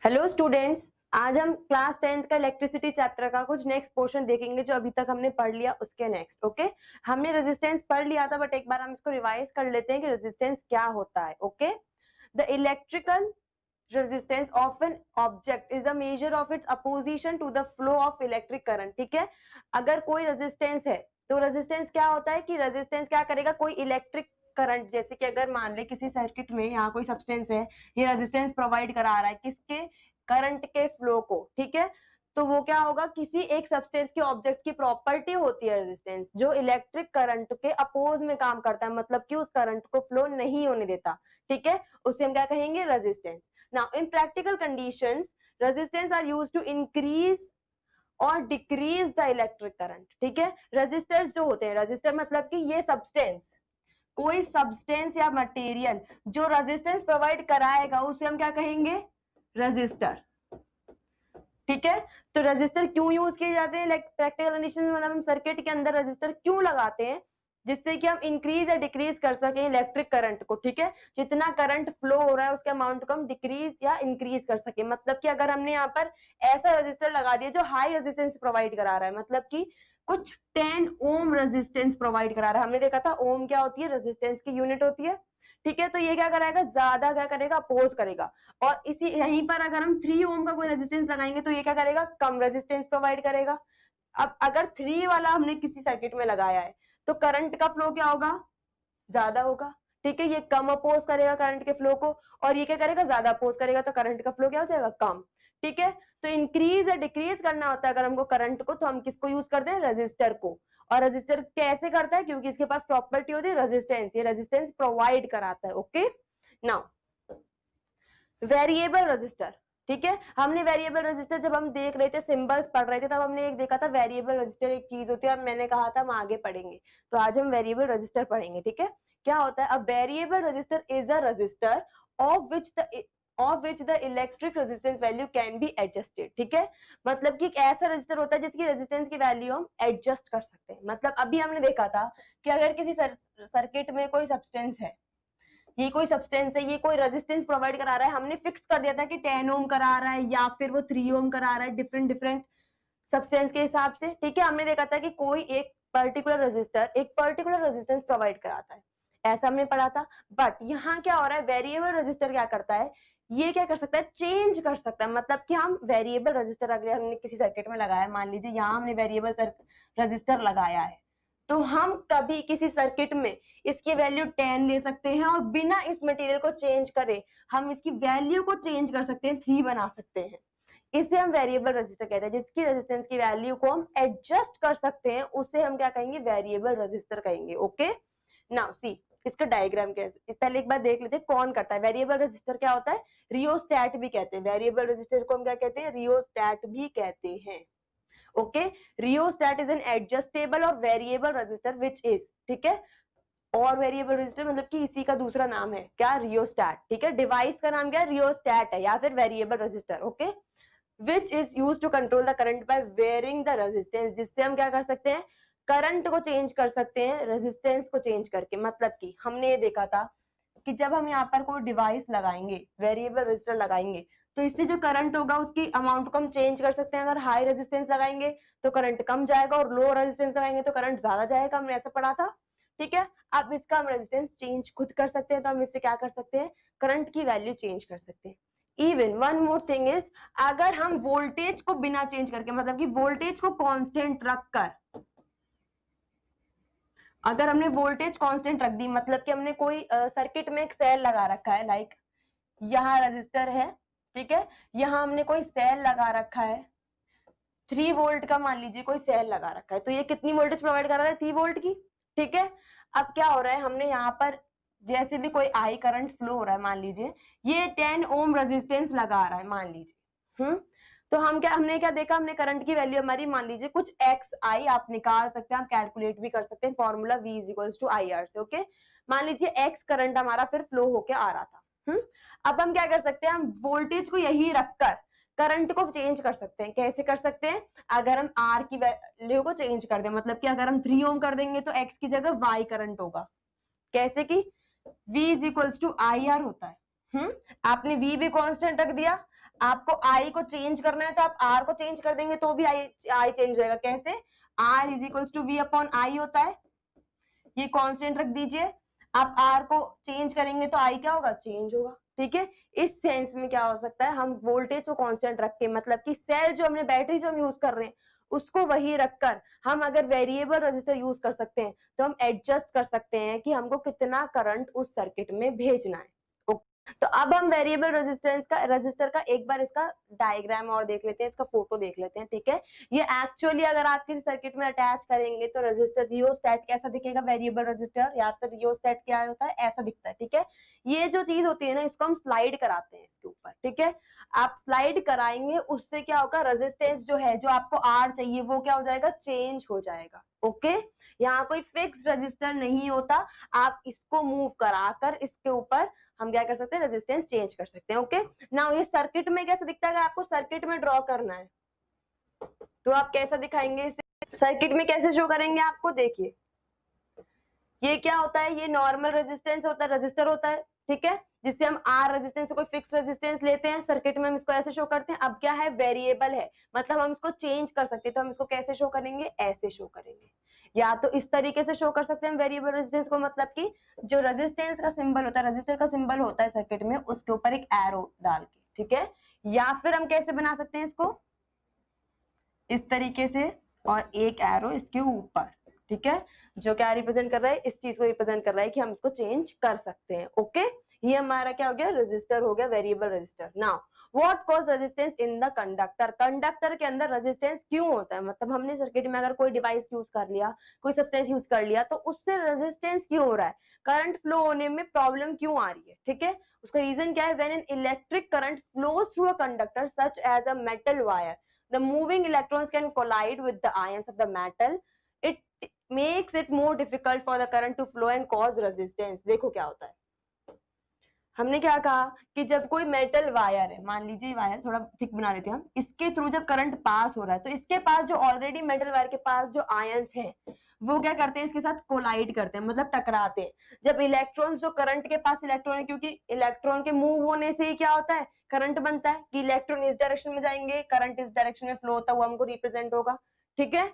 Hello students, आज हम class 10th का इलेक्ट्रिसिटी चैप्टर का कुछ नेक्स्ट पोर्शन देखेंगे जो अभी तक हमने पढ़ लिया उसके नेक्स्ट। ओके, हमने रेजिस्टेंस पढ़ लिया था बट एक बार हम इसको रिवाइज कर लेते हैं कि रेजिस्टेंस क्या होता है। Okay, the electrical resistance of an object is a measure of its opposition to the flow of electric current। ठीक है, अगर कोई रेजिस्टेंस है तो रेजिस्टेंस क्या होता है कि रेजिस्टेंस क्या करेगा, कोई इलेक्ट्रिक करंट, जैसे कि अगर मान ले किसी सर्किट में यहाँ कोई सब्सटेंस है, ये रेजिस्टेंस प्रोवाइड करा रहा है किसके, करंट के फ्लो को। ठीक है, तो वो क्या होगा, किसी एक सब्सटेंस के ऑब्जेक्ट की प्रॉपर्टी होती है रेजिस्टेंस, जो इलेक्ट्रिक करंट के अपोज में काम करता है, मतलब कि उस करंट को फ्लो नहीं होने देता। ठीक है, उसे हम क्या कहेंगे, resistance. Now in practical conditions resistance are used to increase और डिक्रीज द इलेक्ट्रिक करंट। ठीक है, रेजिस्टर्स जो होते हैं, रेजिस्टर मतलब कि ये सब्सटेंस, कोई सब्सटेंस या मटेरियल जो रेजिस्टेंस प्रोवाइड कराएगा उसे हम क्या कहेंगे, रेजिस्टर। ठीक है, तो रेजिस्टर क्यों यूज किए जाते हैं प्रैक्टिकल कंडीशन में, मतलब हम सर्किट के अंदर रेजिस्टर क्यों लगाते हैं, जिससे कि हम इंक्रीज या डिक्रीज कर सके इलेक्ट्रिक करंट को। ठीक है, जितना करंट फ्लो हो रहा है उसके अमाउंट को हम डिक्रीज या इंक्रीज कर सके। मतलब कि अगर हमने यहाँ पर ऐसा रेजिस्टर लगा दिया जो हाई रेजिस्टेंस प्रोवाइड करा रहा है, मतलब कि कुछ 10 ओम रेजिस्टेंस प्रोवाइड करा रहा है, हमने देखा था ओम क्या होती है, रेजिस्टेंस की यूनिट होती है। ठीक है, तो ये क्या कराएगा, ज्यादा क्या करेगा, अपोज करेगा। और इसी यहीं पर अगर हम 3 ओम का कोई रेजिस्टेंस लगाएंगे तो ये क्या करेगा, कम रेजिस्टेंस प्रोवाइड करेगा। अब अगर 3 वाला हमने किसी सर्किट में लगाया है तो करंट का फ्लो क्या होगा, ज्यादा होगा। ठीक है, ये कम अपोज करेगा करंट के फ्लो को, और ये क्या करेगा, ज्यादा अपोज करेगा, तो करंट का फ्लो क्या हो जाएगा, कम। ठीक है, तो इंक्रीज या डिक्रीज करना होता है अगर हमको करंट को, तो हम किसको यूज करते हैं, रेजिस्टर को। और रेजिस्टर कैसे करता है, क्योंकि इसके पास प्रॉपर्टी होती है रेजिस्टेंस, ये रेजिस्टेंस प्रोवाइड कराता है। Okay, now variable resistor. ठीक है, हमने वेरिएबल रेजिस्टर जब हम देख रहे थे, सिंबल्स पढ़ रहे थे, तब हमने एक देखा था वेरिएबल रेजिस्टर एक चीज होती है, अब मैंने कहा था हम आगे पढ़ेंगे, तो आज हम वेरिएबल रेजिस्टर पढ़ेंगे। ठीक है, क्या होता है, a variable resistor is a resistor of which the electric resistance value can be adjusted. ठीक है, मतलब कि एक ऐसा रेजिस्टर होता है जिसकी रेजिस्टेंस की वैल्यू हम एडजस्ट कर सकते हैं। मतलब अभी हमने देखा था कि अगर किसी सर्किट में कोई सब्सटेंस है, ये कोई सब्सटेंस है, ये कोई रेजिस्टेंस प्रोवाइड करा रहा है, हमने फिक्स कर दिया था कि 10 ओम करा रहा है या फिर वो 3 ओम करा रहा है, डिफरेंट डिफरेंट सब्सटेंस के हिसाब से। ठीक है, हमने देखा था कि कोई एक पर्टिकुलर रेजिस्टर एक पर्टिकुलर रेजिस्टेंस प्रोवाइड कराता है, ऐसा हमने पढ़ा था। बट यहाँ क्या हो रहा है, वेरिएबल रेजिस्टर क्या करता है, ये क्या कर सकता है, चेंज कर सकता है। मतलब कि हम वेरिएबल रेजिस्टर अगर हमने किसी सर्किट में लगाया, मान लीजिए यहाँ हमने वेरिएबल रेजिस्टर लगाया है, तो हम कभी किसी सर्किट में इसकी वैल्यू 10 ले सकते हैं और बिना इस मटेरियल को चेंज करे हम इसकी वैल्यू को चेंज कर सकते हैं, 3 बना सकते हैं। इसे हम वेरिएबल रेजिस्टर कहते हैं, जिसकी रेजिस्टेंस की वैल्यू को हम एडजस्ट कर सकते हैं, उसे हम क्या कहेंगे, वेरिएबल रेजिस्टर कहेंगे। ओके, नाउ सी इसका डायग्राम कैसे, पहले एक बार देख लेते हैं कौन करता है। वेरिएबल रेजिस्टर क्या होता है, रियोस्टैट भी कहते हैं, वेरिएबल रेजिस्टर को हम क्या कहते हैं, रियोस्टैट भी कहते हैं। Okay, rheostat is an adjustable और वेरिएबल रेजिस्टर विच इज, ठीक है, और वेरिएबल रेजिस्टर मतलब कि इसी का दूसरा नाम है क्या, रियोस्टैट। ठीक है, डिवाइस का नाम क्या है, रियोस्टैट है या फिर variable resistor. Okay, which is use to control the current by varying the resistance, जिससे हम क्या कर सकते हैं, करंट को चेंज कर सकते हैं रेजिस्टेंस को चेंज करके। मतलब कि हमने ये देखा था कि जब हम यहाँ पर कोई डिवाइस लगाएंगे, वेरिएबल रेजिस्टर लगाएंगे, तो इससे जो करंट होगा उसकी अमाउंट को हम चेंज कर सकते हैं। अगर हाई रेजिस्टेंस लगाएंगे तो करंट कम जाएगा, और लो रेजिस्टेंस लगाएंगे तो करंट ज्यादा जाएगा, हमने ऐसा पढ़ा था। ठीक है, अब इसका हम रेजिस्टेंस चेंज खुद कर सकते हैं, तो हम इससे क्या कर सकते हैं, करंट की वैल्यू चेंज कर सकते हैं। Even one more thing is, अगर हम वोल्टेज को बिना चेंज करके, मतलब कि वोल्टेज को कांस्टेंट रखकर, अगर हमने वोल्टेज कांस्टेंट रख दी, मतलब कि हमने कोई सर्किट में एक सेल लगा रखा है, लाइक यहाँ रजिस्टर है, ठीक है, यहाँ हमने कोई सेल लगा रखा है 3 वोल्ट का, मान लीजिए कोई सेल लगा रखा है, तो ये कितनी वोल्टेज प्रोवाइड कर रहा है, 3 वोल्ट की। ठीक है, अब क्या हो रहा है, हमने यहाँ पर जैसे भी कोई आई करंट फ्लो हो रहा है, मान लीजिए ये 10 ओम रेजिस्टेंस लगा रहा है, मान लीजिए। तो हमने क्या देखा, हमने करंट की वैल्यू हमारी मान लीजिए कुछ एक्स आई, आप निकाल सकते हैं, आप कैलकुलेट भी कर सकते हैं, formula V is equals to I R से। ओके, मान लीजिए एक्स करंट हमारा फिर फ्लो होके आ रहा था। अब हम क्या कर सकते हैं, हम वोल्टेज को यही रखकर करंट को चेंज कर सकते हैं। कैसे कर सकते हैं, अगर हम आर की वैल्यू को चेंज कर दें, मतलब कि अगर हम 3 ओम कर देंगे तो एक्स की जगह वाई करंट होगा। कैसे कि V is equals to I R होता है। आपने V भी कांस्टेंट रख दिया, आपको आई को चेंज करना है तो आप आर को चेंज कर देंगे तो भी आई चेंज हो जाएगा। कैसे? R is equals to V upon I होता है, ये कांस्टेंट रख दीजिए। आप आर को चेंज करेंगे तो आई क्या होगा? चेंज होगा। ठीक है, इस सेंस में क्या हो सकता है, हम वोल्टेज को कांस्टेंट रख के, मतलब कि सेल जो हमने बैटरी जो हम यूज कर रहे हैं उसको वही रखकर हम अगर वेरिएबल रजिस्टर यूज कर सकते हैं तो हम एडजस्ट कर सकते हैं कि हमको कितना करंट उस सर्किट में भेजना है। तो अब हम वेरिएबल रजिस्टर का एक बार इसका डायग्राम और देख लेते हैं, इसका फोटो देख लेते हैं। ठीक है, ये एक्चुअली अगर आप किसी सर्किट में अटैच करेंगे तो रजिस्टर रियोस्टेट कैसा दिखेगा, वेरिएबल रजिस्टर या फिर रियोस्टेट क्या होता है, ऐसा दिखता है। ठीक है, ये जो चीज होती है ना, इसको हम स्लाइड कराते हैं इसके ऊपर। ठीक है, आप स्लाइड कराएंगे उससे क्या होगा, रेजिस्टेंस जो है, जो आपको आर चाहिए वो क्या हो जाएगा, चेंज हो जाएगा। ओके, यहाँ कोई फिक्स रजिस्टर नहीं होता, आप इसको मूव कराकर इसके ऊपर हम क्या कर सकते हैं, रेजिस्टेंस चेंज कर सकते हैं। ओके, नाउ ये सर्किट में कैसे दिखता है, आपको सर्किट में ड्रॉ करना है तो आप कैसा दिखाएंगे इसे, सर्किट में कैसे शो करेंगे आपको, देखिए ये क्या होता है, ये नॉर्मल रेजिस्टेंस होता है, रजिस्टर होता है। ठीक है, जिससे हम आर रेजिस्टेंस से कोई फिक्स रेजिस्टेंस लेते हैं, सर्किट में हम इसको ऐसे शो करते हैं। अब क्या है, वेरिएबल है, मतलब हम इसको चेंज कर सकते हैं, तो हम इसको कैसे शो करेंगे, ऐसे शो करेंगे, या तो इस तरीके से शो कर सकते हैं वेरिएबल रेजिस्टेंस को, मतलब कि जो रेजिस्टेंस का सिंबल होता है, रजिस्टर का सिंबल होता है सर्किट में, उसके ऊपर एक एरो डाल के। ठीक है, या फिर हम कैसे बना सकते हैं इसको, इस तरीके से और एक एरो इसके ऊपर। ठीक है, जो क्या रिप्रेजेंट कर रहा है, इस चीज को रिप्रेजेंट कर रहा है कि हम इसको चेंज कर सकते हैं। ओके, ये हमारा क्या हो गया, रेजिस्टर हो गया, variable resistor. Now what cause resistance in the conductor, conductor के अंदर रेजिस्टेंस क्यों होता है, मतलब हमने सर्किट में अगर कोई डिवाइस यूज कर लिया, कोई सब्सटेंस यूज कर लिया, तो उससे रेजिस्टेंस क्यों हो रहा है, करंट फ्लो होने में प्रॉब्लम क्यों आ रही है। ठीक है, उसका रीजन क्या है, when an electric current flows through a conductor such as a metal wire, the moving electrons can collide with the ions of the metal. It makes it more difficult for the current to flow and cause resistance. देखो क्या होता है, हमने क्या कहा कि जब कोई मेटल वायर है, मान लीजिए वायर थोड़ा थिक बना लेते हैं हम, इसके थ्रू जब करंट पास हो रहा है तो इसके पास जो ऑलरेडी मेटल वायर के पास जो आयंस हैं वो क्या करते हैं, इसके साथ कोलाइड करते हैं, मतलब टकराते हैं। जब इलेक्ट्रॉन्स, जो करंट के पास इलेक्ट्रॉन है, क्योंकि इलेक्ट्रॉन के मूव होने से ही क्या होता है, करंट बनता है, कि इलेक्ट्रॉन इस डायरेक्शन में जाएंगे, करंट इस डायरेक्शन में फ्लो होता हुआ हमको रिप्रेजेंट होगा। ठीक है,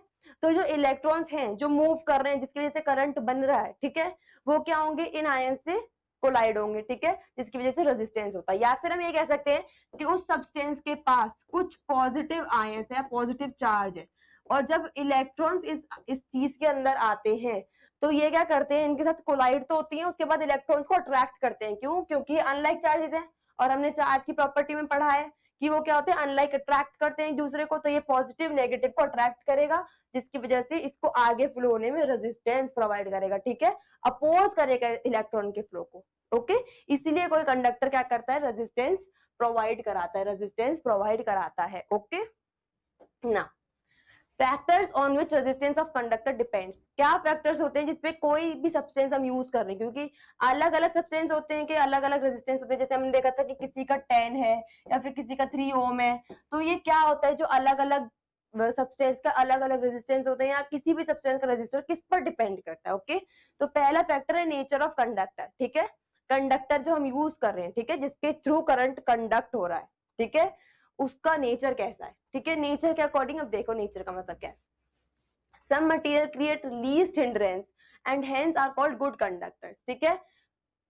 तो जो इलेक्ट्रॉन्स हैं जो मूव कर रहे हैं, जिसकी वजह से करंट बन रहा है, ठीक है, वो क्या होंगे, इन आयन से कोलाइड होंगे। ठीक है, जिसकी वजह से रेजिस्टेंस होता है। या फिर हम ये कह सकते हैं कि उस सब्सटेंस के पास कुछ पॉजिटिव आयंस है, पॉजिटिव चार्ज है, और जब इलेक्ट्रॉन्स इस चीज के अंदर आते हैं तो ये क्या करते हैं, इनके साथ कोलाइड तो होती है, उसके बाद इलेक्ट्रॉन्स को अट्रैक्ट करते हैं। क्यों? क्योंकि अनलाइक चार्जेस है, और हमने चार्ज की प्रॉपर्टी में पढ़ा है कि वो क्या होते हैं, अनलाइक अट्रैक्ट करते हैं एक दूसरे को, तो ये पॉजिटिव नेगेटिव को अट्रैक्ट करेगा, जिसकी वजह से इसको आगे फ्लो होने में रेजिस्टेंस प्रोवाइड करेगा। ठीक है, अपोज करेगा इलेक्ट्रॉन के फ्लो को। ओके, इसीलिए कोई कंडक्टर क्या करता है, रेजिस्टेंस प्रोवाइड कराता है, रेजिस्टेंस प्रोवाइड कराता है। ओके, ना factors on which resistance of conductor depends, क्या फैक्टर्स होते हैं जिसपे कोई भी सब्सटेंस हम यूज कर रहे हैं, क्योंकि अलग अलग सब्सटेंस होते हैं कि अलग अलग रेजिस्टेंस होते हैं। जैसे हमने देखा था कि किसी का 10 है या फिर किसी का 3 ओम है, तो ये क्या होता है, जो अलग अलग सब्सटेंस का अलग अलग रेजिस्टेंस होते हैं, या किसी भी सब्सटेंस का रेजिस्टर किस पर डिपेंड करता है। ओके, तो पहला फैक्टर है नेचर ऑफ कंडक्टर। ठीक है, कंडक्टर जो हम यूज कर रहे हैं, ठीक है, जिसके थ्रू करंट कंडक्ट हो रहा है, ठीक है, उसका नेचर कैसा है। ठीक है, नेचर के अकॉर्डिंग अब देखो नेचर का मतलब क्या है, some material create least hindrance and hence are called good conductors. ठीक है,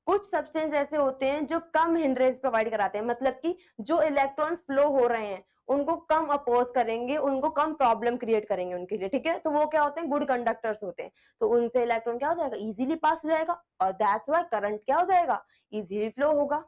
कुछ सब्सटेंस ऐसे होते हैं जो कम हिंड्रेंस प्रोवाइड कराते हैं, मतलब कि जो इलेक्ट्रॉन्स फ्लो हो रहे हैं उनको कम अपोज करेंगे, उनको कम प्रॉब्लम क्रिएट करेंगे उनके लिए। ठीक है, तो वो क्या होते हैं, गुड कंडक्टर्स होते हैं, तो उनसे इलेक्ट्रॉन क्या हो जाएगा, इजीली पास हो जाएगा, और दैट्स व्हाई करंट क्या हो जाएगा, इजीली फ्लो होगा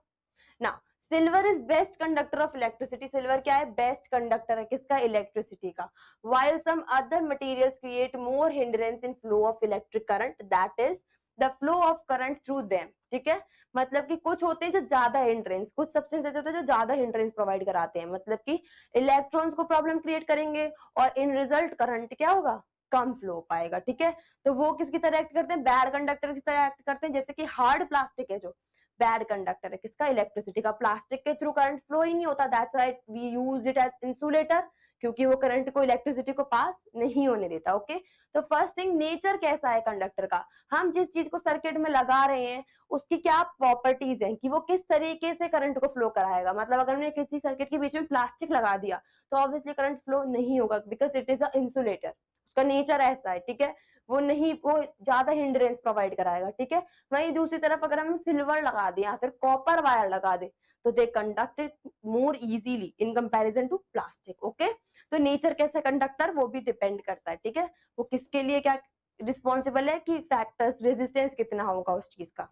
ना। Silver is best conductor of electricity, silver क्या है, बेस्ट कंडक्टर है, किसका, इलेक्ट्रिसिटी का। while some other materials create more hindrance in flow of electric current, that is the flow of current through them. ठीक है, मतलब कि कुछ होते हैं जो ज्यादा हिंड्रेंस, कुछ सब्सटेंस ऐसे होते हैं जो ज्यादा हिंड्रेंस प्रोवाइड कराते हैं, मतलब कि इलेक्ट्रॉन्स को प्रॉब्लम क्रिएट करेंगे, और इन रिजल्ट करंट क्या होगा, कम फ्लो पाएगा। ठीक है, तो वो किसकी तरह एक्ट करते हैं, बैड कंडक्टर की तरह एक्ट करते हैं। जैसे कि हार्ड प्लास्टिक है जो बैड कंडक्टर है, किसका, इलेक्ट्रिसिटी का, प्लास्टिक के थ्रू करंट फ्लो ही नहीं होता, that's why we use it as insulator, क्योंकि वो करंट को, इलेक्ट्रिसिटी को पास नहीं होने देता। ओके, तो फर्स्ट थिंग, नेचर कैसा है कंडक्टर का, हम जिस चीज को सर्किट में लगा रहे हैं उसकी क्या प्रॉपर्टीज हैं कि वो किस तरीके से करंट को फ्लो कराएगा। मतलब अगर हमने किसी सर्किट के बीच में प्लास्टिक लगा दिया तो ऑब्वियसली करंट फ्लो नहीं होगा, because it is a insulator, उसका नेचर ऐसा है, ठीक है, वो ज्यादा हिंड्रेंस प्रोवाइड कराएगा, ठीक है। वहीं दूसरी तरफ अगर हम सिल्वर लगा दें या फिर कॉपर वायर लगा दें तो they conducted more easily in comparison to plastic. Okay, तो नेचर कैसा कंडक्टर वो भी डिपेंड करता है, ठीक है, वो किसके लिए क्या रिस्पॉन्सिबल है कि फैक्टर्स, रेजिस्टेंस कितना होगा उस चीज का।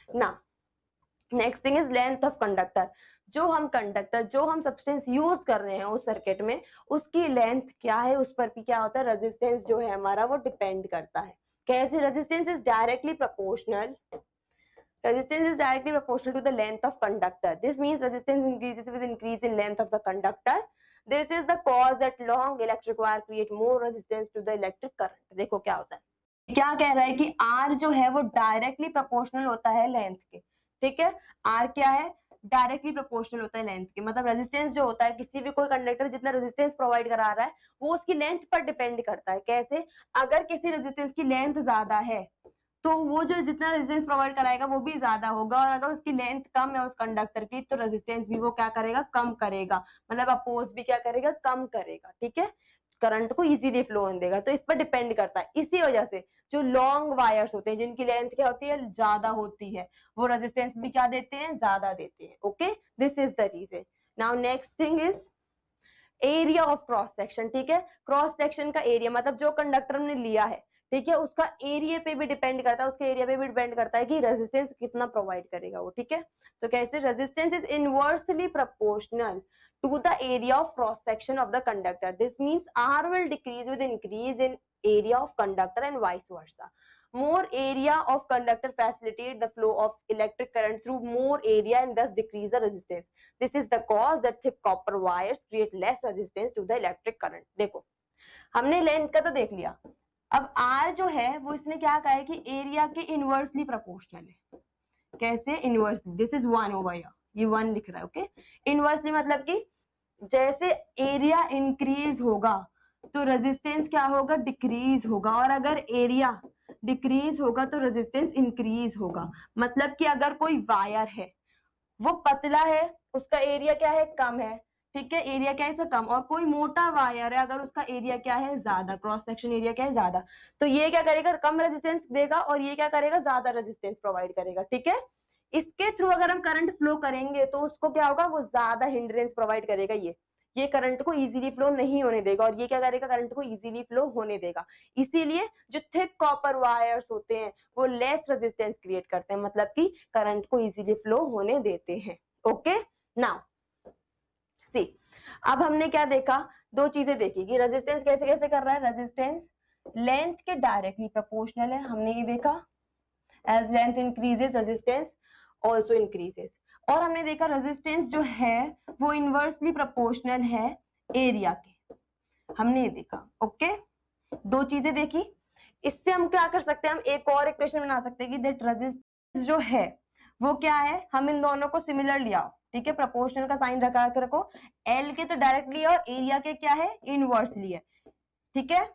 ना next thing is length of conductor, जो हम सब्सटेंस यूज कर रहे हैं उस सर्किट में उसकी लेंथ क्या है, उस पर भी क्या होता है, रेजिस्टेंस जो है हमारा वो डिपेंड करता है। कैसे? Resistance is directly proportional to the length of conductor. This means resistance increases with increase in length of the conductor. This is the cause that long electric wire create more resistance to the electric current. देखो क्या होता है, क्या कह रहा है कि R जो है वो डायरेक्टली प्रोपोर्शनल होता है लेंथ के, ठीक है। R क्या है? डायरेक्टली प्रोपोर्शनल होता है लेंथ के, मतलब रेजिस्टेंस जो होता है, किसी भी कोई कंडक्टर जितना रेजिस्टेंस प्रोवाइड करा रहा है वो उसकी लेंथ पर डिपेंड करता है। कैसे? अगर किसी रेजिस्टेंस की लेंथ ज्यादा है तो वो जो जितना रेजिस्टेंस प्रोवाइड कराएगा वो भी ज्यादा होगा, और अगर उसकी लेंथ कम है उस कंडक्टर की तो रेजिस्टेंस भी वो क्या करेगा, कम करेगा, मतलब अपोज भी क्या करेगा, कम करेगा, ठीक है, करंट को इजीली फ्लो होने देगा। तो इस पर डिपेंड करता है। इसी वजह से जो लॉन्ग वायर्स होते हैं जिनकी लेंथ क्या होती है, ज्यादा होती है, वो रेजिस्टेंस भी क्या देते हैं, ज्यादा देते हैं। Okay, this is the reason. Now next thing is area of cross section, ठीक है। क्रॉस सेक्शन का एरिया मतलब जो कंडक्टर हमने लिया है, ठीक है, उसका एरिया पे भी डिपेंड करता है, उसके एरिया पे भी डिपेंड करता है कि रेजिस्टेंस कितना प्रोवाइड करेगा वो, ठीक है। तो कैसे? Resistance is inversely proportional to the area of cross section of the conductor. This means R will decrease with increase in area of conductor and vice versa. More area of conductor facilitate the flow of electric current through more area and thus decrease the resistance. This is the cause that thick copper wires create less resistance to the electric current. देखो, हमने length का तो देख लिया, अब R जो है वो इसने क्या कहा है कि एरिया के इनवर्सली प्रोपोर्शनल है। कैसे? Inversely, this is 1 over here, ये 1 लिख रहा है। ओके, इनवर्सली मतलब कि जैसे एरिया इंक्रीज होगा तो रेजिस्टेंस क्या होगा, डिक्रीज होगा, और अगर एरिया डिक्रीज होगा तो रेजिस्टेंस इंक्रीज होगा। मतलब कि अगर कोई वायर है वो पतला है, उसका एरिया क्या है, कम है, ठीक है, एरिया क्या है इसका कम, और कोई मोटा वायर है अगर उसका एरिया क्या है, ज्यादा, क्रॉस सेक्शन एरिया क्या है, ज्यादा, तो ये क्या करेगा, कम रेजिस्टेंस देगा, और ये क्या करेगा, ज्यादा रेजिस्टेंस प्रोवाइड करेगा, ठीक है। इसके थ्रू अगर हम करंट फ्लो करेंगे तो उसको क्या होगा, वो ज्यादा हिंड्रेंस प्रोवाइड करेगा, ये करंट को इजीली फ्लो नहीं होने देगा, और ये क्या करेगा, करंट को इजीली फ्लो होने देगा। इसीलिए जो थिक कॉपर वायर्स होते हैं वो लेस रेजिस्टेंस क्रिएट करते हैं, मतलब कि करंट को इजीली फ्लो होने देते हैं। ओके, नाउ सी, अब हमने क्या देखा, दो चीजें देखी कि रेजिस्टेंस कैसे कैसे कर रहा है, रेजिस्टेंस लेंथ के डायरेक्टली प्रोपोर्शनल है, हमने ये देखा, as length increases resistance also increases, और हमने देखा रेजिस्टेंस जो है वो इनवर्सली प्रोपोर्शनल है एरिया के, हमने ये देखा। ओके, दो चीजें देखी। इससे हम क्या कर सकते हैं, हम एक और इक्वेशन बना सकते हैं कि दैट रेजिस्टेंस जो है वो क्या है, हम इन दोनों को सिमिलर लिया, ठीक है, प्रोपोर्शनल का साइन रखा के रखो, एल के तो डायरेक्टली और एरिया के क्या है, इनवर्सली है, ठीक है।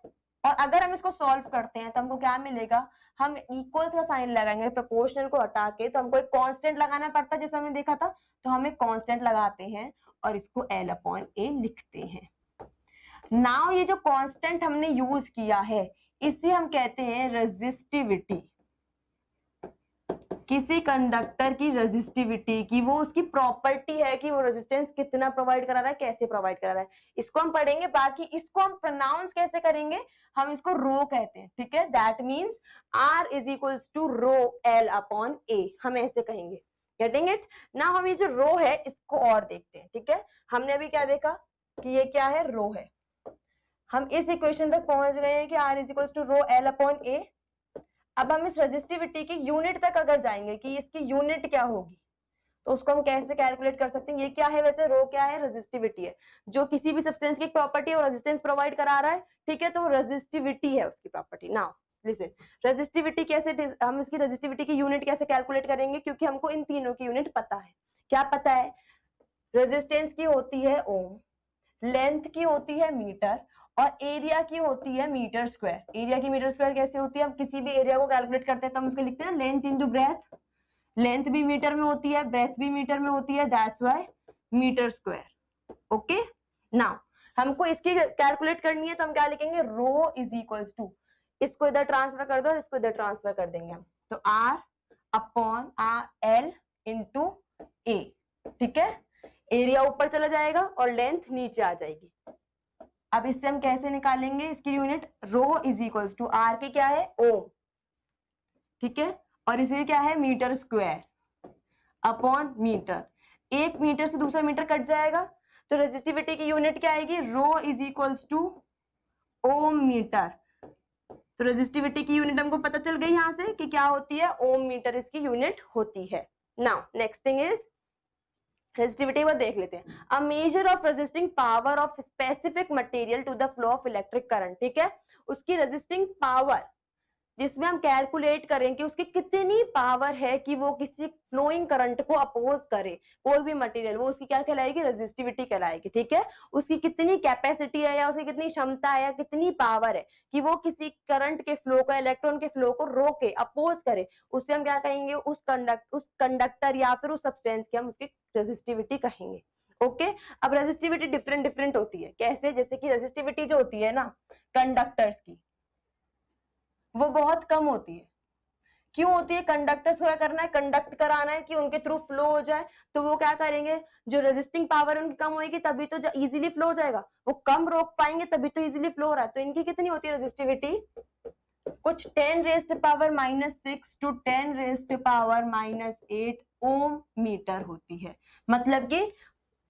और अगर हम इसको सॉल्व करते हैं तो हमको क्या मिलेगा, हम इक्वल्स का साइन लगाएंगे, प्रोपोर्शनल को हटा के, तो हमको एक कांस्टेंट लगाना पड़ता है जैसे हमने देखा था, तो हम एक कांस्टेंट लगाते हैं और इसको L अपॉन A लिखते हैं। नाउ ये जो कांस्टेंट हमने यूज किया है इसे हम कहते हैं रेजिस्टिविटी, किसी कंडक्टर की रेजिस्टिविटी की वो उसकी प्रॉपर्टी है कि वो रेजिस्टेंस कितना प्रोवाइड करा रहा है, कैसे प्रोवाइड करा रहा है, इसको हम पढ़ेंगे। बाकी इसको हम प्रोनाउंस कैसे करेंगे, हम इसको रो कहते हैं, ठीक है, that means R is equals to rho L upon A, हम ऐसे कहेंगे, गेटिंग इट। ना हम ये जो रो है इसको और देखते हैं, ठीक है। हमने अभी क्या देखा कि ये क्या है, रो है, हम इस इक्वेशन तक पहुंच गए हैं कि R is equals to rho L upon A। अब हम इस रेजिस्टिविटी की यूनिट तक अगर जाएंगे कि इसकी यूनिट क्या होगी, तो उसको हम कैसे कैलकुलेट कर सकते हैं। ये क्या है वैसे, रो क्या है, रेजिस्टिविटी है, जो किसी भी सब्सटेंस की प्रॉपर्टी और रेजिस्टेंस प्रोवाइड करा रहा है, ठीक है, तो रेजिस्टिविटी है उसकी प्रॉपर्टी। नाउ लिसन, रेजिस्टिविटी कैसे, हम इसकी रेजिस्टिविटी की यूनिट कैसे कैलकुलेट करेंगे, क्योंकि हमको इन तीनों की यूनिट पता है। क्या पता है, रेजिस्टेंस की होती है ओम, लेंथ की होती है मीटर और एरिया की होती है मीटर स्क्वायर। एरिया की मीटर स्क्वायर कैसे होती है, हम किसी भी एरिया को कैलकुलेट करते हैं तो हम उसको लिखते हैं लेंथ इंटू ब्रेथ। लेंथ भी मीटर में होती है, ब्रेथ भी मीटर में होती है, that's why meter square. Okay, now हमको इसकी कैलकुलेट करनी है तो हम क्या लिखेंगे, रो इज इक्वल्स टू, इसको इधर ट्रांसफर कर दो और इसको इधर ट्रांसफर कर देंगे हम, तो R upon L into A। ठीक है, एरिया ऊपर चला जाएगा और लेंथ नीचे आ जाएगी। अब इससे हम कैसे निकालेंगे इसकी unit, rho is equals to R की क्या है, ओम, ठीक है, और इसे क्या है, मीटर स्क्वायर अपॉन मीटर। एक मीटर से दूसरा मीटर कट जाएगा तो रेजिस्टिविटी की यूनिट क्या आएगी, rho is equals to ohm metre. तो रेजिस्टिविटी की यूनिट हमको पता चल गई यहां से कि क्या होती है, ओम मीटर इसकी यूनिट होती है। Now next thing is resistivity पर देख लेते हैं, a measure of resisting power of specific material to the flow of electric current. ठीक है, उसकी रेजिस्टिंग पावर जिसमें हम कैलकुलेट करें कि उसकी कितनी पावर है कि वो किसी फ्लोइंग करंट को अपोज करे, कोई भी मटेरियल, वो उसकी क्या कहलाएगी, रेजिस्टिविटी कहलाएगी। ठीक है, उसकी कितनी कैपेसिटी है या उसकी कितनी क्षमता है या कितनी पावर है कि वो किसी करंट के फ्लो को, इलेक्ट्रॉन के फ्लो को रोके, अपोज करे, उससे हम क्या कहेंगे, उस कंडक्टर या फिर उस सब्सटेंस की हम उसकी रेजिस्टिविटी कहेंगे। ओके, अब रेजिस्टिविटी डिफरेंट डिफरेंट होती है, कैसे, जैसे कि रेजिस्टिविटी जो होती है ना कंडक्टर्स की, वो बहुत कम होती है। क्यों होती है, कंडक्टर्स को क्या करना है, कंडक्ट कराना है कि उनके थ्रू फ्लो हो जाए, तो वो क्या करेंगे, जो रेजिस्टिंग पावर उनकी कम होगी तभी तो इजीली फ्लो हो जाएगा, वो कम रोक पाएंगे तभी तो इजीली फ्लो हो रहा है। तो इनकी कितनी होती है रेजिस्टिविटी, कुछ 10 raised power -6 to 10 raised power -8 ohm meter होती है। मतलब कि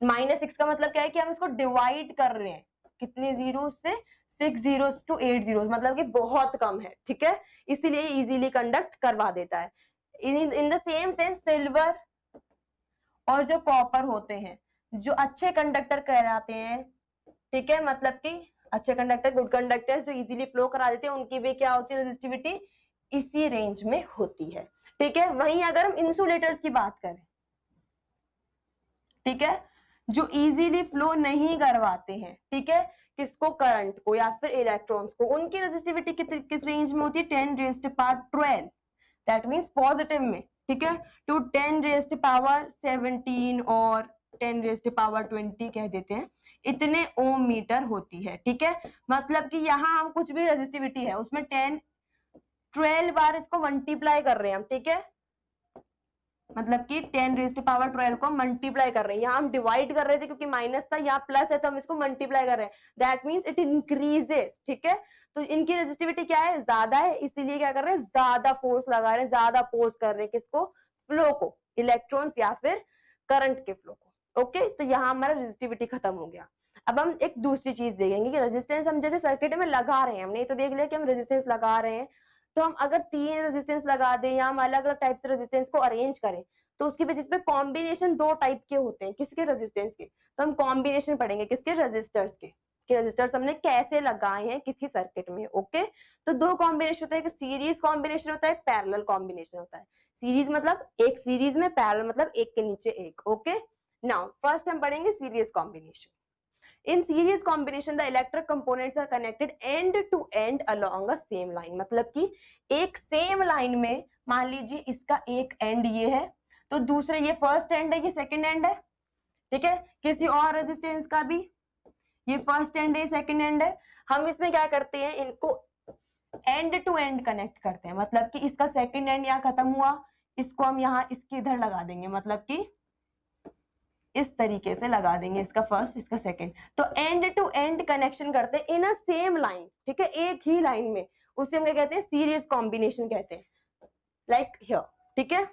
-6 का मतलब क्या है कि हम इसको डिवाइड कर रहे हैं कितने जीरो से, 6 zeros to 8 zeros, मतलब कि बहुत कम है। ठीक है, इसीलिए इजीली कंडक्ट करवा देता है। In the same sense silver और जो कॉपर होते हैं जो अच्छे कंडक्टर कहलाते हैं। ठीक है, मतलब कि अच्छे कंडक्टर, गुड कंडक्टर्स जो इजीली फ्लो करा देते हैं, उनकी भी क्या होती है, रेजिस्टिविटी इसी रेंज में होती है। ठीक है, वहीं अगर हम इंसुलेटर्स की बात करें, ठीक है, जो इजीली फ्लो नहीं करवाते हैं, ठीक है, किसको, करंट को या फिर इलेक्ट्रॉन्स को, उनकी रेजिस्टिविटी किस रेंज में होती है, 10 raised power 12, that means positive में। ठीक है, टू 10 रेज़्ड पावर 17 और 10 रेज़्ड पावर 20 कह देते हैं, इतने ओम मीटर होती है। ठीक है, मतलब कि यहाँ हम कुछ भी रेजिस्टिविटी है उसमें 12 बार इसको मल्टीप्लाई कर रहे हैं हम। ठीक है, मतलब कि 10 रेज़्ड पावर 12 को मल्टीप्लाई कर रहे हैं, यहाँ हम डिवाइड कर रहे थे क्योंकि माइनस था, यहाँ प्लस है तो हम इसको मल्टीप्लाई कर रहे हैं, दैट मींस इट इंक्रीजेस। ठीक है, तो इनकी रेजिस्टिविटी क्या है, ज्यादा है, इसीलिए क्या कर रहे हैं, ज्यादा फोर्स लगा रहे हैं, ज्यादा अपोज कर रहे हैं किसको, फ्लो को, इलेक्ट्रॉन्स या फिर करंट के फ्लो को। ओके, तो यहाँ हमारा रेजिस्टिविटी खत्म हो गया। अब हम एक दूसरी चीज देखेंगे कि रेजिस्टेंस हम जैसे सर्किट में लगा रहे हैं, हमने तो देख लिया कि हम रेजिस्टेंस लगा रहे हैं, तो हम अगर 3 रेजिस्टेंस लगा दें या हम अलग अलग टाइप से रेजिस्टेंस को अरेंज करें तो उसकी बेसिस पे कॉम्बिनेशन 2 टाइप के होते हैं, किसके, रेजिस्टेंस के, तो हम कॉम्बिनेशन पढ़ेंगे किसके, रेजिस्टर्स के, कि रेजिस्टर्स हमने कैसे लगाए हैं किसी सर्किट में। ओके, तो 2 कॉम्बिनेशन होता है, एक सीरीज कॉम्बिनेशन होता है, एक पैरेलल कॉम्बिनेशन होता है। सीरीज मतलब एक सीरीज में, पैरेलल मतलब एक के नीचे एक। ओके, नाउ फर्स्ट हम पढ़ेंगे series combination. In series combination, the electric components are connected end to end along a same line. मतलब कि एक सेम लाइन में, मान लीजिए इसका एक एंड ये है तो दूसरे, ये फर्स्ट एंड है, ये सेकंड एंड है। ठीक है, किसी और रेजिस्टेंस का भी ये फर्स्ट एंड है, सेकंड एंड है। हम इसमें क्या करते हैं, इनको एंड टू एंड कनेक्ट करते हैं, मतलब कि इसका सेकंड एंड यहाँ खत्म हुआ, इसको हम यहाँ इसके इधर लगा देंगे, मतलब कि इस तरीके से लगा देंगे, इसका फर्स्ट इसका सेकंड, तो एंड टू एंड कनेक्शन करते हैं इन अ सेम लाइन। ठीक है, एक ही लाइन में, उसे हम क्या कहते हैं, सीरीज कॉम्बिनेशन कहते हैं, लाइक हियर। ठीक है,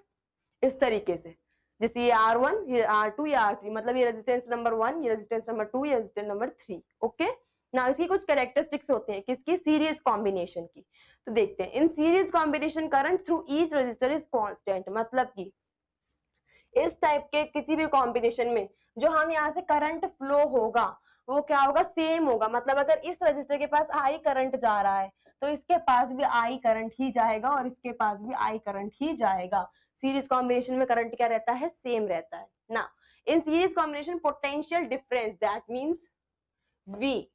इस तरीके से, जैसे ये R1, ये R2, ये R3, मतलब ये रेजिस्टेंस नंबर 1, ये रेजिस्टेंस नंबर 2, ये रेजिस्टेंस नंबर 3। ओके, ना इसकी कुछ कैरेक्टरिस्टिक्स होते हैं किसकी, सीरीज कॉम्बिनेशन की, तो देखते हैं। In series combination current through each resistor is constant, मतलब कि इस टाइप के किसी भी कॉम्बिनेशन में जो हम यहाँ से करंट फ्लो होगा वो क्या होगा, सेम होगा। मतलब अगर इस रजिस्टर के पास आई करंट जा रहा है तो इसके पास भी आई करंट ही जाएगा और इसके पास भी आई करंट ही जाएगा। सीरीज कॉम्बिनेशन में करंट क्या रहता है, सेम रहता है ना। In series combination potential difference, that means V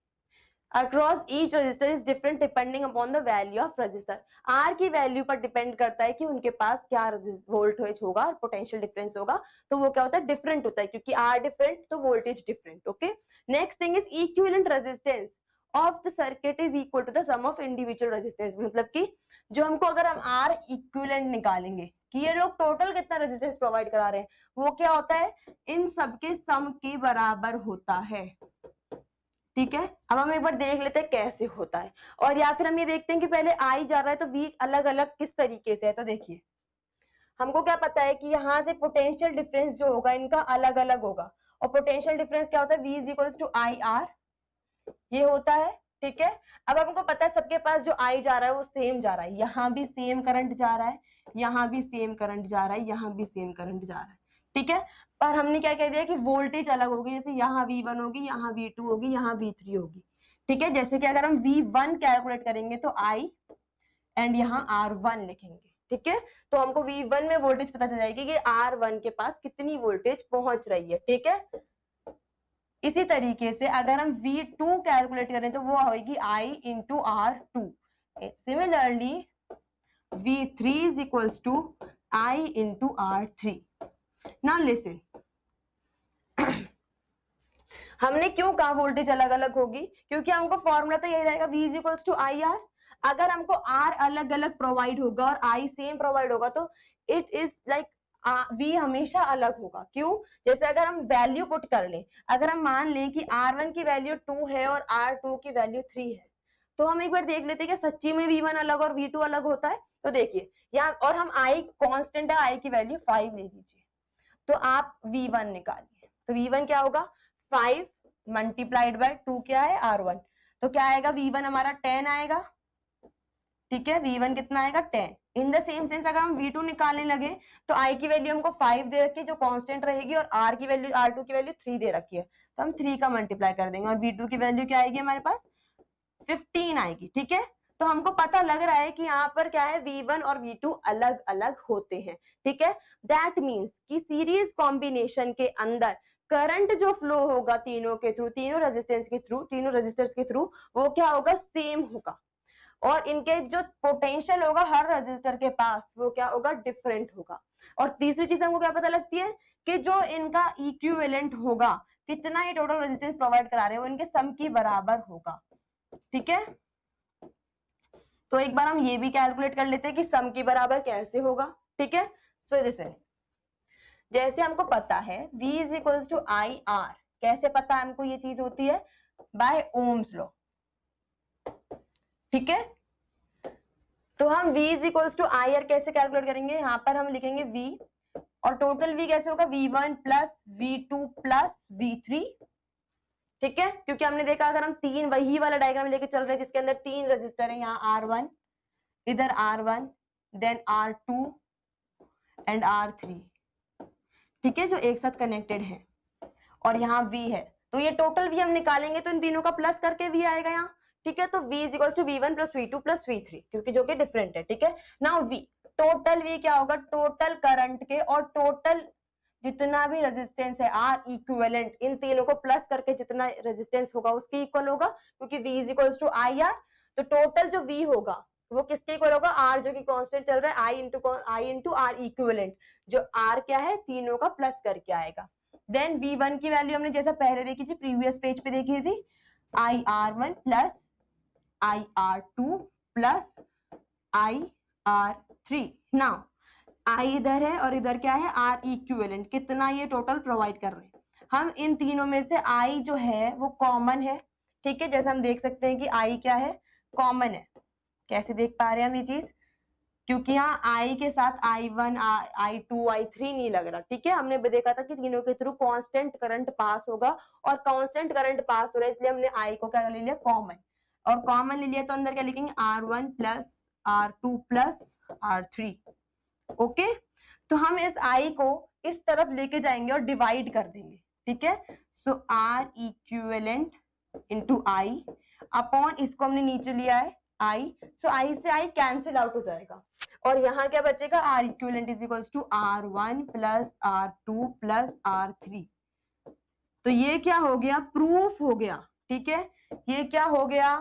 across each register is different depending upon the value of resistor. R की वैल्यू पर डिपेंड करता है कि उनके पास क्या वोल्टेज होगा और पोटेंशियल डिफरेंस होगा, तो वो क्या होता है, डिफरेंट होता है, क्योंकि R डिफरेंट तो voltage different. Okay, next thing is equivalent resistance of the circuit is equal to the sum of individual resistance. मतलब कि जो हमको अगर हम R इक्विवेलेंट निकालेंगे कि ये लोग टोटल कितना रेजिस्टेंस प्रोवाइड करा रहे हैं, वो क्या होता है, इन सबके सम के बराबर होता है. ठीक है, अब हम एक बार देख लेते हैं कैसे होता है, और या फिर हम ये देखते हैं कि पहले आई जा रहा है तो वी अलग अलग किस तरीके से है. तो देखिए, हमको क्या पता है कि यहाँ से पोटेंशियल डिफरेंस जो होगा इनका अलग अलग होगा, और पोटेंशियल डिफरेंस क्या होता है, V is equals to I R, ये होता है. ठीक है, अब हमको पता है सबके पास जो आई जा रहा है वो सेम जा रहा है, यहाँ भी सेम करंट जा रहा है, यहाँ भी सेम करंट जा रहा है, यहाँ भी सेम करंट जा रहा है. ठीक है, पर हमने क्या कह दिया कि वोल्टेज अलग होगी, जैसे यहाँ V1 होगी, यहाँ V2 होगी, यहाँ V3 होगी. ठीक है, जैसे कि अगर हम V1 कैलकुलेट करेंगे तो I एंड यहाँ R1 लिखेंगे. ठीक है, तो हमको V1 में वोल्टेज पता चल जाएगी कि R1 के पास कितनी वोल्टेज पहुंच रही है. ठीक है, इसी तरीके से अगर हम V2 कैलकुलेट करें तो वो होगी I into R2. Similarly V3 is equals to I into R3. Now listen, हमने क्यों कहा वोल्टेज अलग अलग होगी, क्योंकि हमको फॉर्मूला तो यही रहेगा V is equals to I R. अगर हमको R अलग अलग प्रोवाइड होगा और I सेम प्रोवाइड होगा तो इट इज लाइक V हमेशा अलग होगा. क्यों, जैसे अगर हम वैल्यू पुट कर लें, अगर हम मान लें कि R1 की वैल्यू 2 है और R2 की वैल्यू 3 है, तो हम एक बार देख लेते हैं कि सच्ची में V1 अलग और V2 अलग होता है. तो देखिए यहाँ, और हम I कांस्टेंट है, I की वैल्यू 5 ले लीजिए, तो आप V1 निकालिए. तो V1 क्या होगा, 5 मल्टीप्लाइड बाय 2 क्या है, R1, तो क्या आएगा, V1 हमारा 10 आएगा. ठीक है, V1 कितना आएगा, 10. इन द सेम सेंस अगर हम V2 निकालने लगे तो I की वैल्यू हमको 5 दे रखी है जो कांस्टेंट रहेगी, और R की वैल्यू, R2 की वैल्यू 3 दे रखी है, तो हम 3 का मल्टीप्लाई कर देंगे और V2 की वैल्यू क्या आएगी हमारे पास, 15 आएगी. ठीक है, तो हमको पता लग रहा है कि यहाँ पर क्या है, V1 और V2 अलग अलग होते हैं. ठीक है, दैट मीन्स कि सीरीज कॉम्बिनेशन के अंदर करंट जो फ्लो होगा तीनों के थ्रू, तीनों रेजिस्टेंस के थ्रू, तीनों रेजिस्टर्स के थ्रू, वो क्या होगा, सेम होगा, और इनके जो पोटेंशियल होगा हर रेजिस्टर के पास वो क्या होगा, डिफरेंट होगा. और तीसरी चीज हमको क्या पता लगती है कि जो इनका इक्विवेलेंट होगा, कितना ही टोटल रेजिस्टेंस प्रोवाइड करा रहे हैं, वो इनके सम के बराबर होगा. ठीक है, तो एक बार हम ये भी कैलकुलेट कर लेते हैं कि सम के बराबर कैसे होगा. ठीक है, सो जैसे हमको पता है V is equals to I R, कैसे पता है हमको ये चीज होती है, बाय ओम्स लॉ. ठीक है, तो हम V is equals to I R कैसे कैलकुलेट करेंगे, यहाँ पर हम लिखेंगे V, और टोटल V कैसे होगा, V1 plus V2 plus V3. ठीक है, क्योंकि हमने देखा अगर हम तीन, वही वाला डायग्राम लेके चल रहे हैं जिसके अंदर 3 रजिस्टर है, यहाँ R1, इधर R1, then R2 and R3. ठीक है, जो एक साथ कनेक्टेड है, और यहाँ V है, तो ये टोटल V हम निकालेंगे तो इन तीनों का प्लस करके V आएगा यहाँ. ठीक है, तो V is equals to V1 plus V2 plus V3, क्योंकि जो कि डिफरेंट है. ठीक है, नाउ V, टोटल V क्या होगा, टोटल करंट के और टोटल जितना भी रेजिस्टेंस है R इक्विवेलेंट, इन तीनों को प्लस करके जितना रेजिस्टेंस होगा उसके इक्वल होगा, क्योंकि V is equals to I R. तो टोटल जो V होगा वो किसके इक्वल होगा, R जो कि कांस्टेंट चल रहा है, I इंटू R इक्विवेलेंट, जो R क्या है, तीनों का प्लस करके आएगा. देन V1 की वैल्यू हमने जैसा पहले देखी थी, प्रीवियस पेज पे देखी थी, IR1 plus IR2 plus IR3. Now I इधर है और इधर क्या है, R इक्विवेलेंट, कितना ये टोटल प्रोवाइड कर रहे हैं. हम इन तीनों में से I जो है वो कॉमन है. ठीक है, जैसे हम देख सकते हैं कि I क्या है, कॉमन है. कैसे देख पा रहे हैं हम ये चीज, क्योंकि यहाँ I के साथ I1, I2, I3 नहीं लग रहा. ठीक है, हमने देखा था कि तीनों के थ्रू कांस्टेंट करंट पास होगा, और कांस्टेंट करंट पास हो रहा है इसलिए हमने I को क्या ले लिया, कॉमन, और कॉमन ले लिया तो अंदर क्या लिखेंगे, R1 plus R2 plus R3. Okay, तो हम इस I को इस तरफ लेके जाएंगे और डिवाइड कर देंगे. ठीक है, so R equivalent into I upon, इसको हमने नीचे लिया है I, सो I से I कैंसिल आउट हो जाएगा, और यहाँ क्या बचेगा, R equivalent is equals to R1 plus R2 plus R3. तो ये क्या हो गया, प्रूफ हो गया. ठीक है, ये क्या हो गया,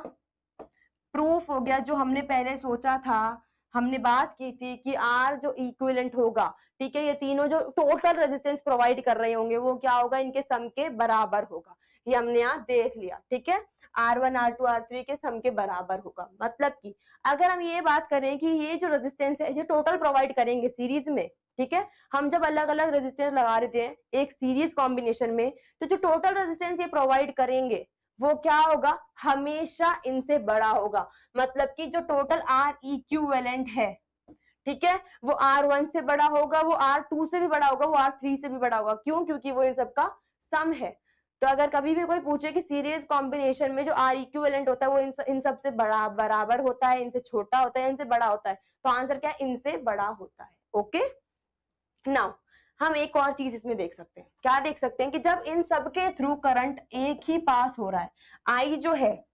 प्रूफ हो गया जो हमने पहले सोचा था, हमने बात की थी कि आर जो इक्विवेलेंट होगा, ठीक है, ये तीनों जो टोटल रेजिस्टेंस प्रोवाइड कर रहे होंगे वो क्या होगा, इनके सम के बराबर होगा। ये हमने यहाँ देख लिया, ठीक है, R1 R2 R3 के सम के बराबर होगा। मतलब कि अगर हम ये बात करें कि ये जो रेजिस्टेंस है ये टोटल प्रोवाइड करेंगे सीरीज में, ठीक है, हम जब अलग अलग रेजिस्टेंस लगा देते हैं एक सीरीज कॉम्बिनेशन में, तो जो टोटल रेजिस्टेंस ये प्रोवाइड करेंगे वो क्या होगा, हमेशा इनसे बड़ा होगा। मतलब कि जो टोटल आर इक्विवेलेंट है, ठीक है, वो R1 से बड़ा होगा, वो R2 से भी बड़ा होगा, वो R3 से भी बड़ा होगा। क्यों? क्योंकि वो इन सबका सम है। तो अगर कभी भी कोई पूछे कि सीरीज कॉम्बिनेशन में जो आर इक्विवेलेंट होता है वो इन सब से बड़ा बराबर होता है, इनसे छोटा होता है, इनसे बड़ा होता है, तो आंसर क्या है, इनसे बड़ा होता है। ओके, नाउ हम एक और चीज इसमें देख सकते हैं, क्या देख सकते हैं कि जब इन सब के थ्रू करंट एक ही पास हो रहा है, आई जो है,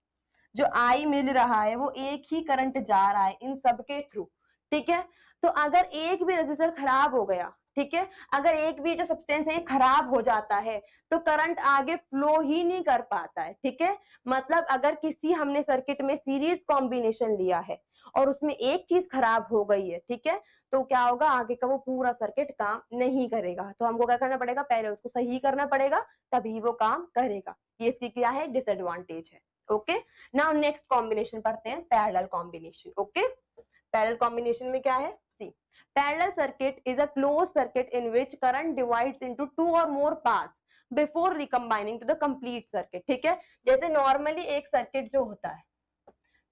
जो आई मिल रहा है वो एक ही करंट जा रहा है इन सब के थ्रू, ठीक है, तो अगर एक भी रेजिस्टर खराब हो गया, ठीक है, अगर एक भी जो सब्सटेंस है खराब हो जाता है तो करंट आगे फ्लो ही नहीं कर पाता है, ठीक है। मतलब अगर किसी हमने सर्किट में सीरीज कॉम्बिनेशन लिया है और उसमें एक चीज खराब हो गई है, ठीक है, तो क्या होगा, आगे का वो पूरा सर्किट काम नहीं करेगा। तो हमको क्या करना पड़ेगा, पहले उसको सही करना पड़ेगा, तभी वो काम करेगा। ये इसकी क्या है, डिसएडवांटेज है। ओके, नाउ नेक्स्ट कॉम्बिनेशन पढ़ते हैं, parallel combination. Okay, parallel combination में क्या है, see, parallel circuit is a close circuit in which current divides into two और more paths before recombining to the complete circuit. ठीक है, जैसे नॉर्मली एक सर्किट जो होता है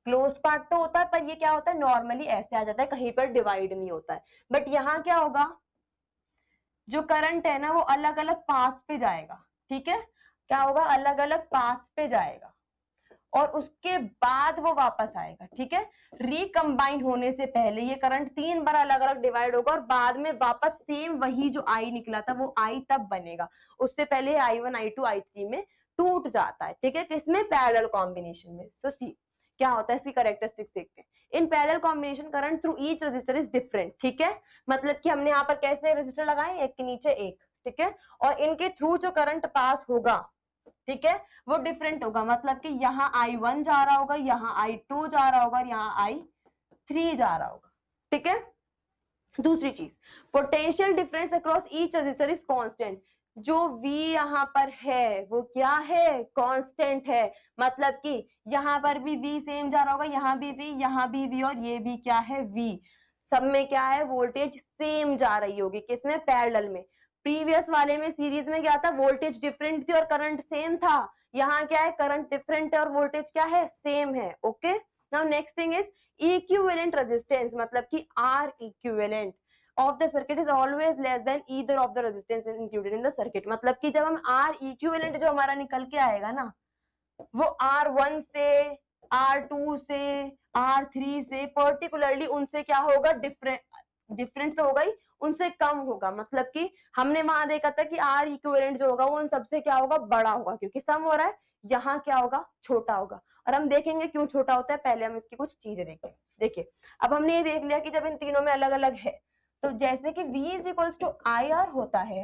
क्लोज्ड पार्ट तो होता है, पर ये क्या होता है, नॉर्मली ऐसे आ जाता है, कहीं पर डिवाइड नहीं होता है। बट यहाँ क्या होगा, जो करंट है ना वो अलग अलग पाथ्स पे जाएगा। ठीक है, क्या होगा, अलग अलग पाथ्स पे जाएगा और उसके बाद वो वापस आएगा। ठीक है, रिकम्बाइन होने से पहले ये करंट 3 बार अलग अलग डिवाइड होगा और बाद में वापस सेम वही जो आई निकला था वो आई तब बनेगा, उससे पहले I1 I2 I3 में टूट जाता है। ठीक है, किसमें, पैरेलल कॉम्बिनेशन में। सो सी क्या होता है, इसकी कैरेक्टरिस्टिक्स देखते हैं। In parallel combination current through each resistor is different. ठीक है, मतलब कि हमने यहाँ पर कैसे रजिस्टर लगाए, एक के नीचे एक, ठीक है, और इनके थ्रू जो करंट पास होगा, ठीक है, वो डिफरेंट होगा। मतलब कि यहाँ I1 जा रहा होगा, यहाँ I2 जा रहा होगा और यहाँ I3 जा रहा होगा। ठीक है, दूसरी चीज, potential difference across each resistor is constant. जो V यहाँ पर है वो क्या है, कांस्टेंट है। मतलब कि यहाँ पर भी V सेम जा रहा होगा, यहाँ भी V, यहाँ भी V और ये भी क्या है, V, सब में क्या है, वोल्टेज सेम जा रही होगी। किसमें, पैरेलल में। प्रीवियस वाले में सीरीज में क्या था, वोल्टेज डिफरेंट थी और करंट सेम था। यहाँ क्या है, करंट डिफरेंट है और वोल्टेज क्या है, सेम है। Okay, now next thing is equivalent resistance. मतलब कि R equivalent of the circuit is always less than either of the resistance included in the circuit। मतलब कि जब हम R equivalent जो हमारा निकल के आएगा ना, वो R1 से, R2 से, R3 से, पर्टिकुलरली उनसे क्या होगा, डिफरेंट तो होगा ही, उनसे कम होगा। मतलब कि हमने वहां देखा था कि R इक्विवेलेंट जो होगा वो उन सबसे क्या होगा, बड़ा होगा, क्योंकि सम हो रहा है। यहाँ क्या होगा, छोटा होगा। और हम देखेंगे क्यों छोटा होता है, पहले हम इसकी कुछ चीजें देखें। देखिए, अब हमने ये देख लिया कि जब इन तीनों में अलग अलग है, तो जैसे कि V is equals to IR होता है,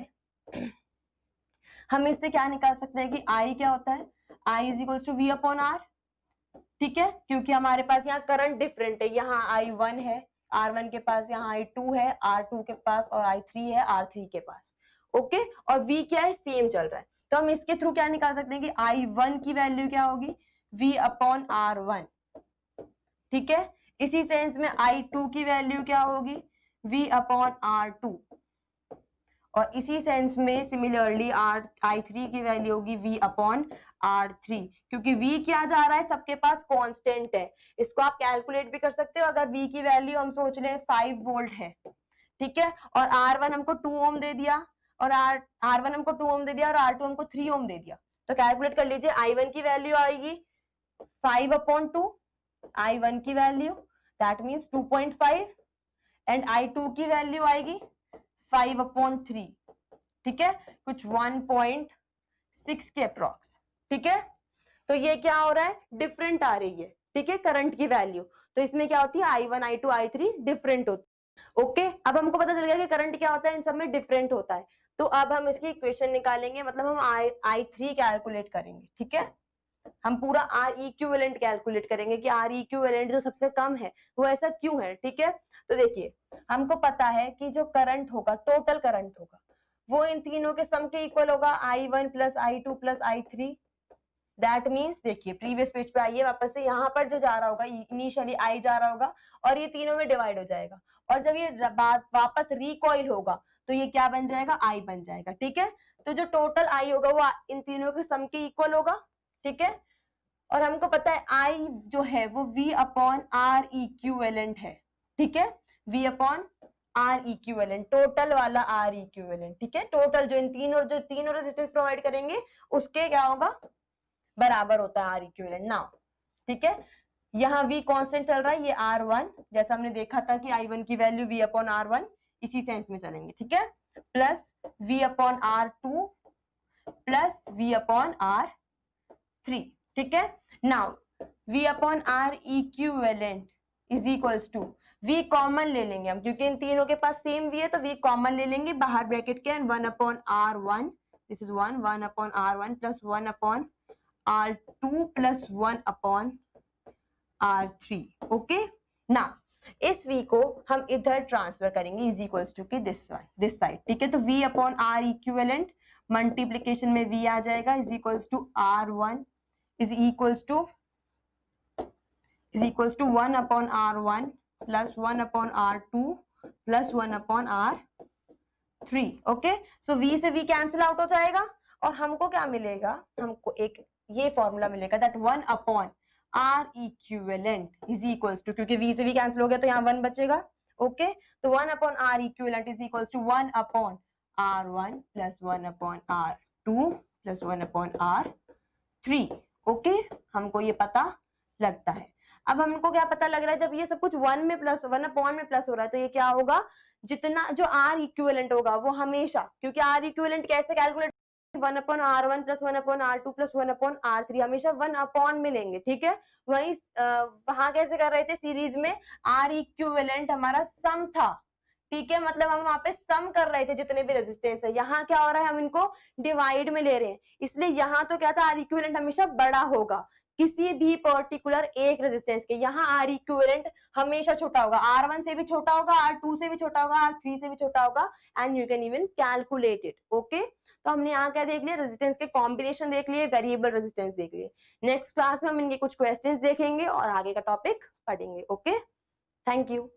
हम इससे क्या निकाल सकते हैं कि I क्या होता है, I is equals to V upon R। ठीक है, क्योंकि हमारे पास यहाँ करंट डिफरेंट है, यहाँ I1 है, R1 के पास, यहाँ I2 है, R2 के पास, और I3 है R3 के पास। ओके, और V क्या है, सेम चल रहा है। तो हम इसके थ्रू क्या निकाल सकते हैं कि I1 की वैल्यू क्या होगी, V अपॉन R1। ठीक है, इसी सेंस में I2 की वैल्यू क्या होगी, V अपॉन R2। और इसी सेंस में सिमिलरली I3 की वैल्यू होगी V अपॉन R3, क्योंकि V क्या जा रहा है, सबके पास कांस्टेंट है। इसको आप कैलकुलेट भी कर सकते हो। अगर V की वैल्यू हम सोच लें 5 वोल्ट है, ठीक है, और R1 हमको 2 ओम दे दिया, और R1 हमको 2 ओम दे दिया और R2 हमको 3 ओम दे दिया, तो कैलकुलेट कर लीजिए। I1 की वैल्यू आएगी 5 अपॉन 2, I1 की value that means 2.5, and I2 की वैल्यू आएगी 5 अपॉन 3, ठीक है, कुछ 1.6 के अप्रॉक्स। ठीक है, तो ये क्या हो रहा है, डिफरेंट आ रही है। ठीक है, करंट की वैल्यू, तो इसमें क्या होती है, I1 I2 I3 डिफरेंट होती है। ओके, अब हमको पता चल गया कि करंट क्या होता है, इन सब में डिफरेंट होता है। तो अब हम इसकी इक्वेशन निकालेंगे, मतलब हम I3 कैलकुलेट करेंगे। ठीक है, हम पूरा आर इक्विवेलेंट कैलकुलेट करेंगे कि आर इक्विवेलेंट जो सबसे कम है वो ऐसा क्यों है, ठीक है। तो देखिए हमको पता है कि जो करंट होगा, टोटल करंट होगा, वो इन तीनों के सम के इक्वल होगा, I1 plus I2 plus I3। That means देखिए प्रीवियस पेज पे आइए वापस से, यहाँ पर जो जा रहा होगा इनिशियली आई जा रहा होगा और ये तीनों में डिवाइड हो जाएगा, और जब ये बात वापस रिकॉइल होगा तो ये क्या बन जाएगा, आई बन जाएगा, ठीक है। तो जो टोटल आई होगा वो इन तीनों के सम के इक्वल होगा, ठीक है। और हमको पता है आई जो है वो V अपॉन आर इक्विवेलेंट है, ठीक है। V upon R equivalent, total वाला आर इक्विवेलेंट, ठीक है। टोटल जो तीनों रेजिस्टेंस प्रोवाइड करेंगे उसके क्या होगा, बराबर होता है आर इक्विवेलेंट नाउ, ठीक है। यहाँ V कांस्टेंट चल रहा है, ये R1, जैसा हमने देखा था कि I1 की वैल्यू V अपॉन R1, इसी सेंस में चलेंगे, ठीक है। Plus V upon R2 plus V upon R3, ठीक है। Now V upon R equivalent is equals to, V common ले लेंगे हम क्योंकि इन तीनों के पास सेम V है, तो V कॉमन ले लेंगे बाहर ब्रैकेट के, 1 upon R1, this is 1 upon R1 plus 1 upon R2 plus 1 upon R3, okay. Now इस V को हम इधर ट्रांसफर करेंगे इज इक्वल्स टू की दिस साइड, ठीक है। तो V upon R equivalent multiplication में V आ जाएगा is equals to R1 is equals to 1 upon R1 plus 1 upon R2 plus 1 upon R3, okay. So V से V कैंसिल आउट हो जाएगा और हमको क्या मिलेगा, हमको एक ये फॉर्मूला मिलेगा that 1 upon R equivalent is equals to, क्योंकि V से V कैंसिल हो गया तो यहाँ 1 बचेगा, ओके। तो 1 upon R equivalent is equals to 1 upon R1 plus 1 upon R2 plus 1 upon R3, okay. हमको ये पता लगता है। अब हमको क्या पता लग रहा है, जब ये सब कुछ 1 अपॉन में प्लस हो रहा है तो ये क्या होगा, जितना जो R इक्विवेलेंट होगा वो हमेशा, क्योंकि R इक्विवेलेंट कैसे calculate, 1 upon R1 plus 1 upon R2 plus 1 upon R3, हमेशा 1 अपॉन में लेंगे, ठीक है। वही वहां कैसे कर रहे थे सीरीज में, R इक्विवेलेंट हमारा सम था, ठीक है। मतलब हम वहां पे सम कर रहे थे जितने भी रेजिस्टेंस है, यहाँ क्या हो रहा है, हम इनको डिवाइड में ले रहे हैं, इसलिए यहाँ तो क्या था, आर इक्विवेलेंट हमेशा बड़ा होगा किसी भी पर्टिकुलर एक रेजिस्टेंस के, यहाँ आर इक्विवेलेंट हमेशा छोटा होगा, R1 से भी छोटा होगा, R2 से भी छोटा होगा, R3 से भी छोटा होगा, and you can even calculate it, okay. तो हमने यहाँ क्या देख लिया, रेजिस्टेंस के कॉम्बिनेशन देख लिए, वेरिएबल रेजिस्टेंस देख लिए। नेक्स्ट क्लास में हम इनके कुछ क्वेश्चंस देखेंगे और आगे का टॉपिक पढ़ेंगे, ओके। Thank you.